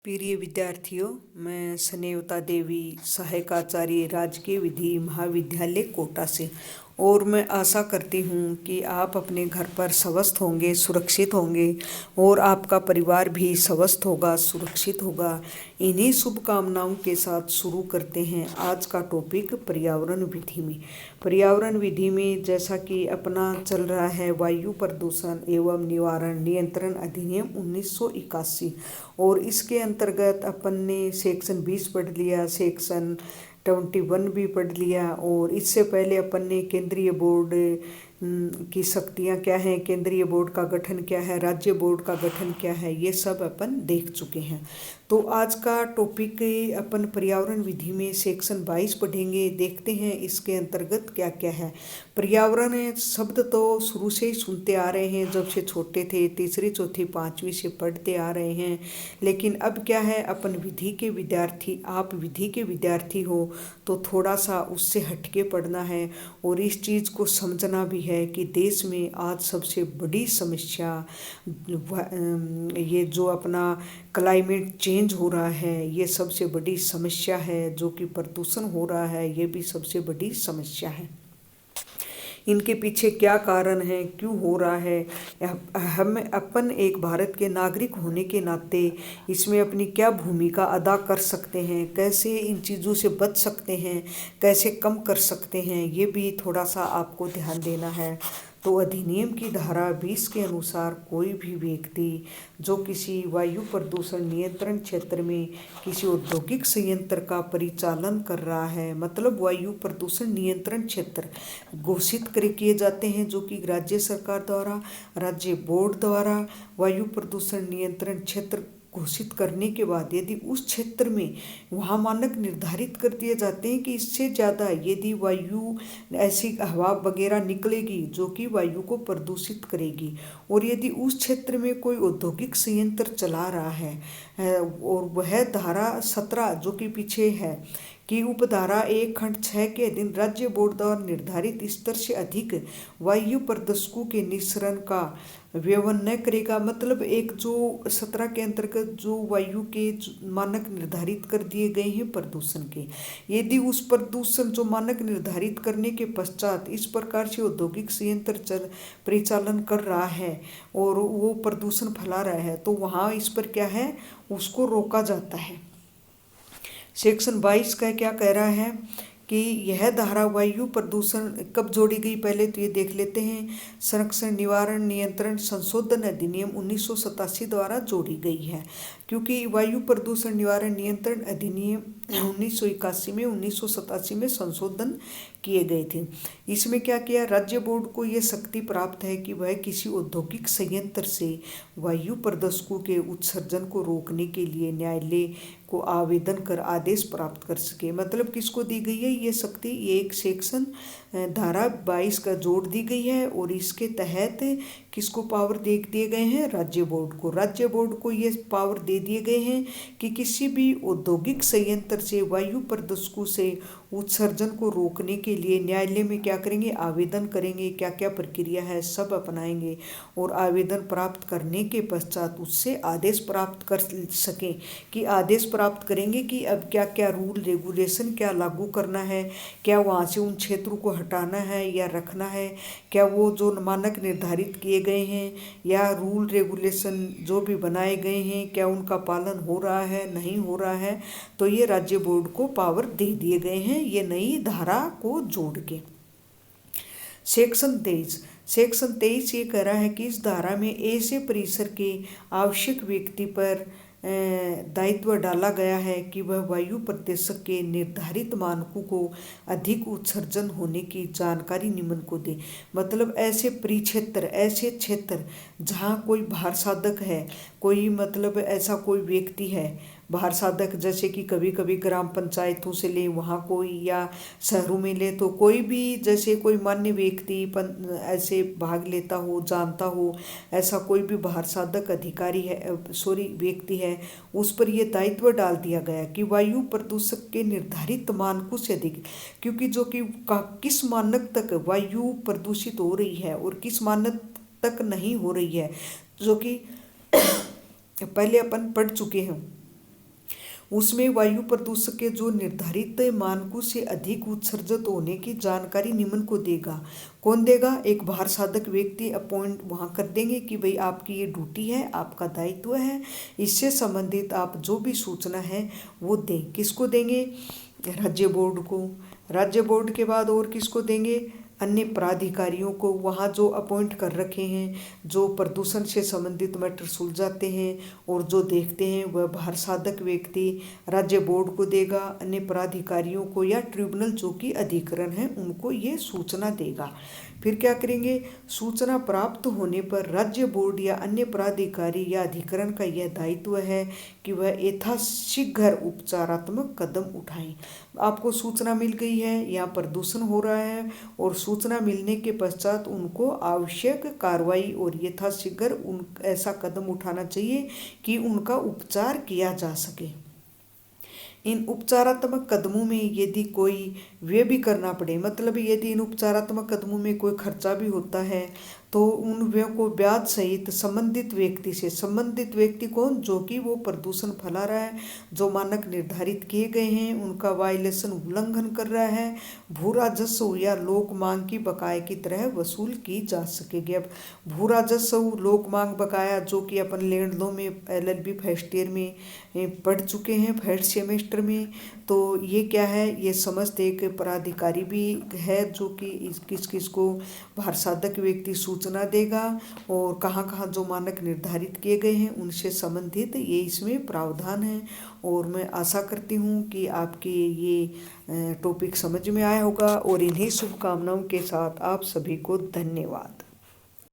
प्रिय विद्यार्थियों, मैं स्नेहता देवी, सहायकाचार्य, राजकीय विधि महाविद्यालय कोटा से। और मैं आशा करती हूँ कि आप अपने घर पर स्वस्थ होंगे, सुरक्षित होंगे और आपका परिवार भी स्वस्थ होगा, सुरक्षित होगा। इन्हीं शुभकामनाओं के साथ शुरू करते हैं आज का टॉपिक पर्यावरण विधि में। पर्यावरण विधि में जैसा कि अपना चल रहा है वायु प्रदूषण एवं निवारण नियंत्रण अधिनियम 1981, और इसके अंतर्गत अपन ने सेक्शन 20 पढ़ लिया, सेक्शन 21 भी पढ़ लिया। और इससे पहले अपन ने केंद्रीय बोर्ड की शक्तियाँ क्या हैं, केंद्रीय बोर्ड का गठन क्या है, राज्य बोर्ड का गठन क्या है, ये सब अपन देख चुके हैं। तो आज का टॉपिक अपन पर्यावरण विधि में सेक्शन 22 पढ़ेंगे। देखते हैं इसके अंतर्गत क्या क्या है। पर्यावरण शब्द तो शुरू से ही सुनते आ रहे हैं, जब से छोटे थे, तीसरी चौथी पाँचवीं से पढ़ते आ रहे हैं। लेकिन अब क्या है, अपन विधि के विद्यार्थी, आप विधि के विद्यार्थी हो तो थोड़ा सा उससे हटके पढ़ना है और इस चीज़ को समझना भी है कि देश में आज सबसे बड़ी समस्या ये जो अपना क्लाइमेट चेंज हो रहा है, ये सबसे बड़ी समस्या है। जो कि प्रदूषण हो रहा है, ये भी सबसे बड़ी समस्या है। इनके पीछे क्या कारण है, क्यों हो रहा है, हम अपन एक भारत के नागरिक होने के नाते इसमें अपनी क्या भूमिका अदा कर सकते हैं, कैसे इन चीज़ों से बच सकते हैं, कैसे कम कर सकते हैं, ये भी थोड़ा सा आपको ध्यान देना है। तो अधिनियम की धारा 20 के अनुसार कोई भी व्यक्ति जो किसी वायु प्रदूषण नियंत्रण क्षेत्र में किसी औद्योगिक संयंत्र का परिचालन कर रहा है, मतलब वायु प्रदूषण नियंत्रण क्षेत्र घोषित किए जाते हैं, जो कि राज्य सरकार द्वारा, राज्य बोर्ड द्वारा वायु प्रदूषण नियंत्रण क्षेत्र घोषित करने के बाद यदि उस क्षेत्र में वहाँ मानक निर्धारित कर दिए जाते हैं कि इससे ज़्यादा यदि वायु ऐसी हवा वगैरह निकलेगी जो कि वायु को प्रदूषित करेगी, और यदि उस क्षेत्र में कोई औद्योगिक संयंत्र चला रहा है और वह धारा 17 जो कि पीछे है कि उपधारा 1 खंड 6 के अधीन राज्य बोर्ड द्वारा निर्धारित स्तर से अधिक वायु प्रदूषकों के निस्सरण का व्यवन न करेगा, मतलब एक जो 17 के अंतर्गत जो वायु के मानक निर्धारित कर दिए गए हैं प्रदूषण के, यदि उस प्रदूषण जो मानक निर्धारित करने के पश्चात इस प्रकार से औद्योगिक संयंत्र परिचालन कर रहा है और वो प्रदूषण फैला रहा है, तो वहाँ इस पर क्या है, उसको रोका जाता है। सेक्शन 22 का क्या कह रहा है कि यह धारा वायु प्रदूषण कब जोड़ी गई, पहले तो ये देख लेते हैं। संरक्षण निवारण नियंत्रण संशोधन अधिनियम 1987 द्वारा जोड़ी गई है, क्योंकि वायु प्रदूषण निवारण नियंत्रण अधिनियम 1981 में 1987 में संशोधन किए गए थे। इसमें क्या किया, राज्य बोर्ड को ये शक्ति प्राप्त है कि वह किसी औद्योगिक संयंत्र से वायु प्रदूषकों के उत्सर्जन को रोकने के लिए न्यायालय को आवेदन कर आदेश प्राप्त कर सके। मतलब किसको दी गई है ये शक्ति, ये एक सेक्शन धारा 22 का जोड़ दी गई है, और इसके तहत किसको पावर दे दिए गए हैं, राज्य बोर्ड को। राज्य बोर्ड को ये पावर दे दिए गए हैं कि किसी भी औद्योगिक संयंत्र से वायु प्रदूषकों से उत्सर्जन को रोकने के लिए न्यायालय में क्या करेंगे, आवेदन करेंगे। क्या क्या प्रक्रिया है सब अपनाएंगे, और आवेदन प्राप्त करने के पश्चात उससे आदेश प्राप्त कर सकें, कि आदेश प्राप्त करेंगे कि अब क्या क्या रूल रेगुलेशन क्या लागू करना है, क्या वहाँ से उन क्षेत्रों को हटाना है या रखना है, क्या वो जो मानक निर्धारित किए गए हैं या रूल रेगुलेशन जो भी बनाए गए हैं क्या उनका पालन हो रहा है, नहीं हो रहा है। तो ये राज्य बोर्ड को पावर दे दिए गए हैं ये नई धारा को जोड़ के। सेक्शन 23 ये कह रहा है कि इस धारा में ऐसे परिसर के आवश्यक व्यक्ति पर दायित्व डाला गया है कि वह वायु प्रदूषक के निर्धारित मानकों को अधिक उत्सर्जन होने की जानकारी निम्न को दे। मतलब ऐसे परिक्षेत्र, ऐसे क्षेत्र जहाँ कोई भार साधक है, कोई मतलब ऐसा कोई व्यक्ति है भार साधक, जैसे कि कभी कभी ग्राम पंचायतों से ले वहाँ कोई, या शहरों में ले तो कोई भी, जैसे कोई मान्य व्यक्ति ऐसे भाग लेता हो, जानता हो, ऐसा कोई भी भार साधक अधिकारी है, व्यक्ति है, उस पर यह दायित्व डाल दिया गया कि वायु प्रदूषक के निर्धारित मानकों से अधिक, क्योंकि जो कि किस मानक तक वायु प्रदूषित हो रही है और किस मानक तक नहीं हो रही है, जो कि पहले अपन पढ़ चुके हैं। उसमें वायु प्रदूषक के जो निर्धारित मानकों से अधिक उत्सर्जित होने की जानकारी निम्न को देगा। कौन देगा? एक भार साधक व्यक्ति अपॉइंट वहाँ कर देंगे कि भाई आपकी ये ड्यूटी है, आपका दायित्व है, इससे संबंधित आप जो भी सूचना है वो दें। किसको देंगे? राज्य बोर्ड को। राज्य बोर्ड के बाद और किसको देंगे? अन्य प्राधिकारियों को, वहाँ जो अपॉइंट कर रखे हैं, जो प्रदूषण से संबंधित मैटर सुलझाते हैं और जो देखते हैं, वह भार साधक व्यक्ति राज्य बोर्ड को देगा, अन्य प्राधिकारियों को या ट्रिब्यूनल जो कि अधिकरण है उनको ये सूचना देगा। फिर क्या करेंगे? सूचना प्राप्त होने पर राज्य बोर्ड या अन्य प्राधिकारी या अधिकरण का यह दायित्व है कि वह यथाशीघ्र उपचारात्मक कदम उठाएं। आपको सूचना मिल गई है यहाँ प्रदूषण हो रहा है, और सूचना मिलने के पश्चात उनको आवश्यक कार्रवाई और यथाशीघ्र ऐसा कदम उठाना चाहिए कि उनका उपचार किया जा सके। इन उपचारात्मक कदमों में यदि कोई व्यय भी करना पड़े, मतलब यदि इन उपचारात्मक कदमों में कोई खर्चा भी होता है तो उन व्यय को ब्याज सहित संबंधित व्यक्ति से, संबंधित व्यक्ति कौन? जो कि वो प्रदूषण फैला रहा है, जो मानक निर्धारित किए गए हैं उनका वायलेशन उल्लंघन कर रहा है, भू राजस्व या लोक मांग की बकाये की तरह वसूल की जा सकेगी। अब भू राजस्व, लोक मांग बकाया जो कि अपन लैंड लॉ में LLB फर्स्ट ईयर में पढ़ चुके हैं, फर्स्ट सेमेस्टर में, तो ये क्या है? ये समस्त एक प्राधिकारी भी है जो कि किस किस को भार साधक व्यक्ति सूचना देगा, और कहाँ कहाँ जो मानक निर्धारित किए गए हैं उनसे संबंधित ये इसमें प्रावधान है। और मैं आशा करती हूँ कि आपके ये टॉपिक समझ में आया होगा, और इन्हीं शुभकामनाओं के साथ आप सभी को धन्यवाद।